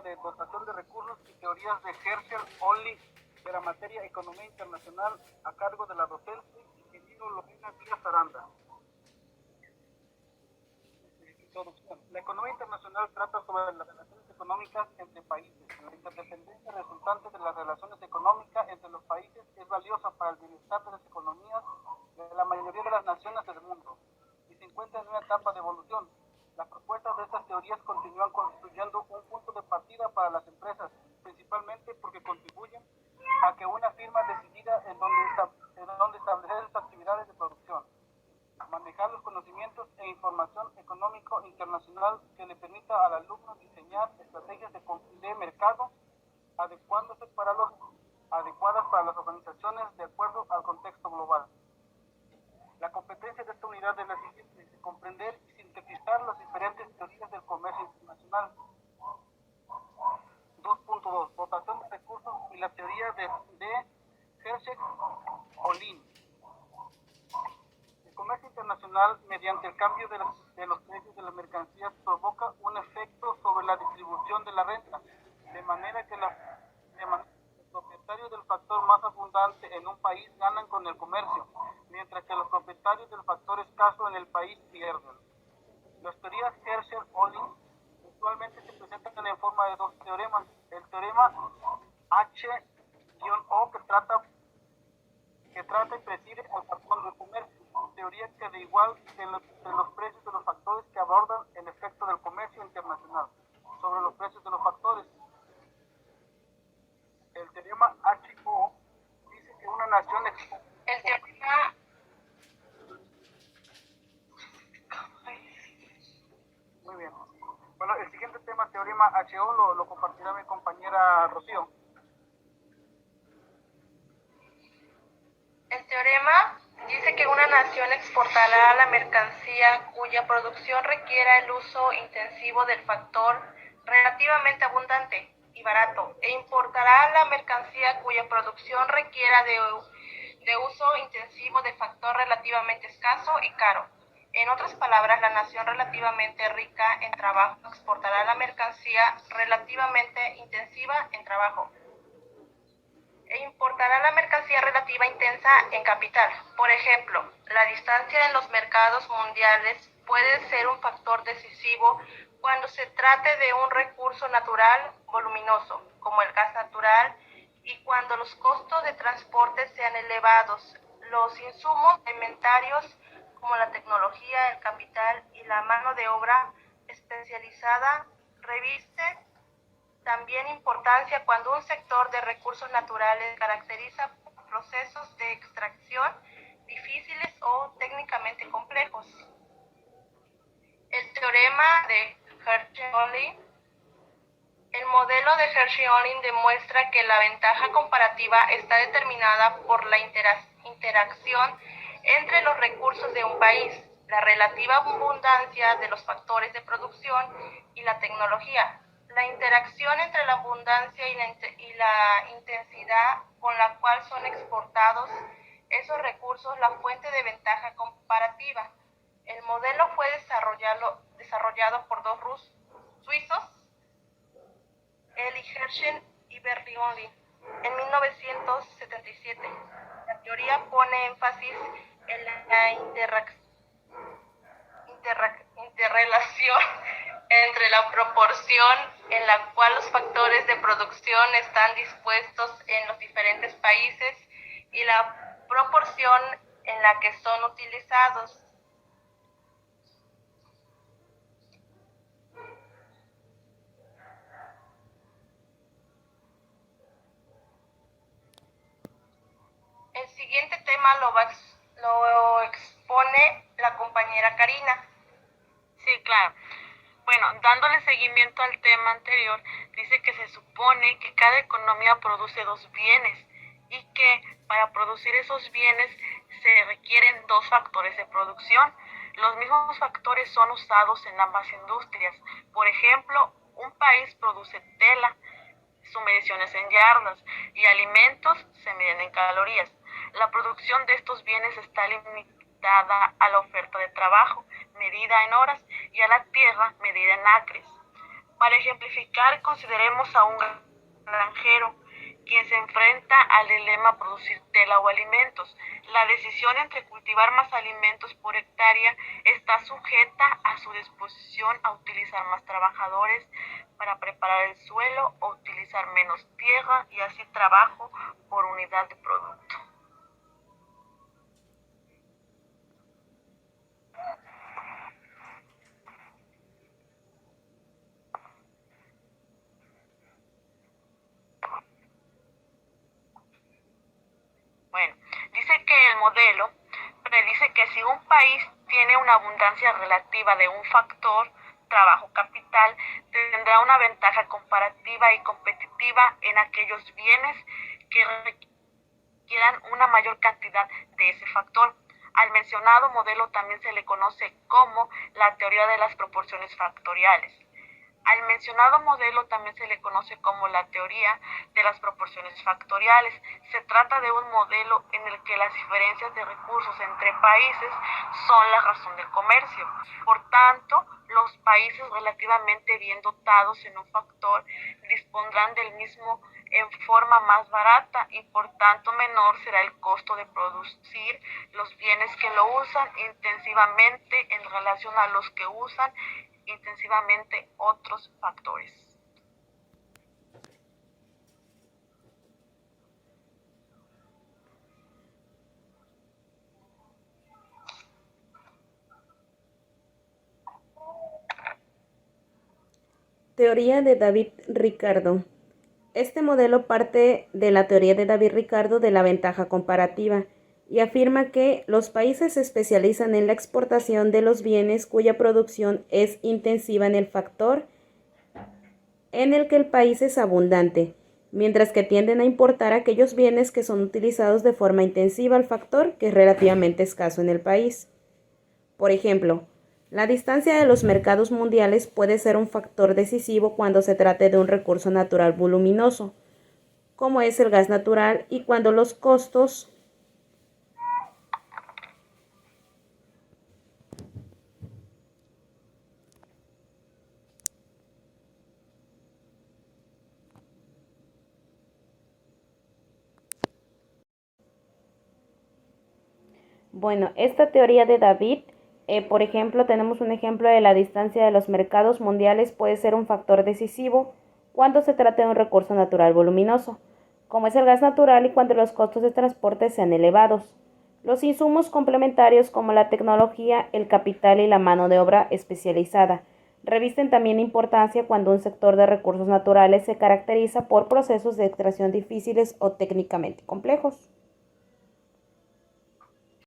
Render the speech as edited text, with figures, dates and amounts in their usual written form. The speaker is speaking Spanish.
de dotación de recursos y teorías de Herschel-Only de la materia Economía Internacional a cargo de la docente ingeniero Lorena Díaz Aranda. Introducción. La economía internacional trata sobre las relaciones económicas entre países. La interdependencia resultante de las relaciones económicas entre los países es valiosa para el bienestar de las economías de la mayoría de las naciones del mundo y se encuentra en una etapa de evolución. Las propuestas de estas teorías continúan constituyendo un punto de partida para las empresas, principalmente porque contribuyen a que una firma decidida en donde establecer sus actividades de producción, manejar los conocimientos e información económico internacional que le permita al alumno diseñar estrategias de mercado adecuadas para las organizaciones de acuerdo al contexto global. La competencia de esta unidad es la siguiente: comprender y sintetizar las diferentes teorías del comercio internacional. 2.2. Dotación de recursos y la teoría de Herschel-Only. El comercio internacional, mediante el cambio de los precios de las mercancías, provoca un efecto sobre la distribución de la renta, de manera que los propietarios del factor más abundante en un país ganan con el comercio, mientras que los propietarios del factor escaso en el país pierden. Las teorías Herschel-Only usualmente se presentan en forma de dos teoremas. El teorema H-O que trata y preside al factor del comercio, teoría que de igual de los precios de los factores que abordan el efecto del comercio internacional sobre los precios de los factores. El teorema H-O dice que una nación El teorema Muy bien. Bueno, el siguiente tema, teorema H-O, lo compartirá mi compañera Rocío. El teorema dice que una nación exportará la mercancía cuya producción requiera el uso intensivo del factor relativamente abundante y barato, e importará la mercancía cuya producción requiera de uso intensivo de factor relativamente escaso y caro. En otras palabras, la nación relativamente rica en trabajo exportará la mercancía relativamente intensiva en trabajo e importará la mercancía relativa intensa en capital. Por ejemplo, la distancia en los mercados mundiales puede ser un factor decisivo cuando se trate de un recurso natural voluminoso, como el gas natural, y cuando los costos de transporte sean elevados. Los insumos alimentarios, como la tecnología, el capital y la mano de obra especializada, reviste también importancia cuando un sector de recursos naturales caracteriza por procesos de extracción difíciles o técnicamente complejos. El teorema de Herschel-Only. El modelo de Herschel-Only demuestra que la ventaja comparativa está determinada por la interacción entre los recursos de un país, la relativa abundancia de los factores de producción y la tecnología. La interacción entre la abundancia y la intensidad con la cual son exportados esos recursos, la fuente de ventaja comparativa. El modelo fue desarrollado por dos suizos, Eli Herschel y Bernoulli, en 1977. La teoría pone énfasis en la interrelación entre la proporción en la cual los factores de producción están dispuestos en los diferentes países y la proporción en la que son utilizados. El siguiente tema lo expone la compañera Karina. Sí, claro. Bueno, dándole seguimiento al tema anterior, dice que se supone que cada economía produce dos bienes y que para producir esos bienes se requieren dos factores de producción. Los mismos factores son usados en ambas industrias. Por ejemplo, un país produce tela, su medición es en yardas, y alimentos se miden en calorías. La producción de estos bienes está limitada a la oferta de trabajo, medida en horas, y a la tierra, medida en acres. Para ejemplificar, consideremos a un granjero quien se enfrenta al dilema producir tela o alimentos. La decisión entre cultivar más alimentos por hectárea está sujeta a su disposición a utilizar más trabajadores para preparar el suelo o utilizar menos tierra y así trabajo por unidad de producto. Bueno, dice que el modelo predice que si un país tiene una abundancia relativa de un factor, trabajo capital, tendrá una ventaja comparativa y competitiva en aquellos bienes que requieran una mayor cantidad de ese factor. Al mencionado modelo también se le conoce como la teoría de las proporciones factoriales. Al mencionado modelo también se le conoce como la teoría de las proporciones factoriales. Se trata de un modelo en el que las diferencias de recursos entre países son la razón del comercio. Por tanto, los países relativamente bien dotados en un factor dispondrán del mismo en forma más barata y por tanto menor será el costo de producir los bienes que lo usan intensivamente en relación a los que usan intensivamente otros factores. Teoría de David Ricardo. Este modelo parte de la teoría de David Ricardo de la ventaja comparativa y afirma que los países se especializan en la exportación de los bienes cuya producción es intensiva en el factor en el que el país es abundante, mientras que tienden a importar aquellos bienes que son utilizados de forma intensiva al factor que es relativamente escaso en el país. Por ejemplo, la distancia de los mercados mundiales puede ser un factor decisivo cuando se trate de un recurso natural voluminoso, como es el gas natural, y cuando los costos esta teoría de David, por ejemplo, tenemos un ejemplo de la distancia de los mercados mundiales puede ser un factor decisivo cuando se trata de un recurso natural voluminoso, como es el gas natural y cuando los costos de transporte sean elevados. Los insumos complementarios como la tecnología, el capital y la mano de obra especializada revisten también importancia cuando un sector de recursos naturales se caracteriza por procesos de extracción difíciles o técnicamente complejos.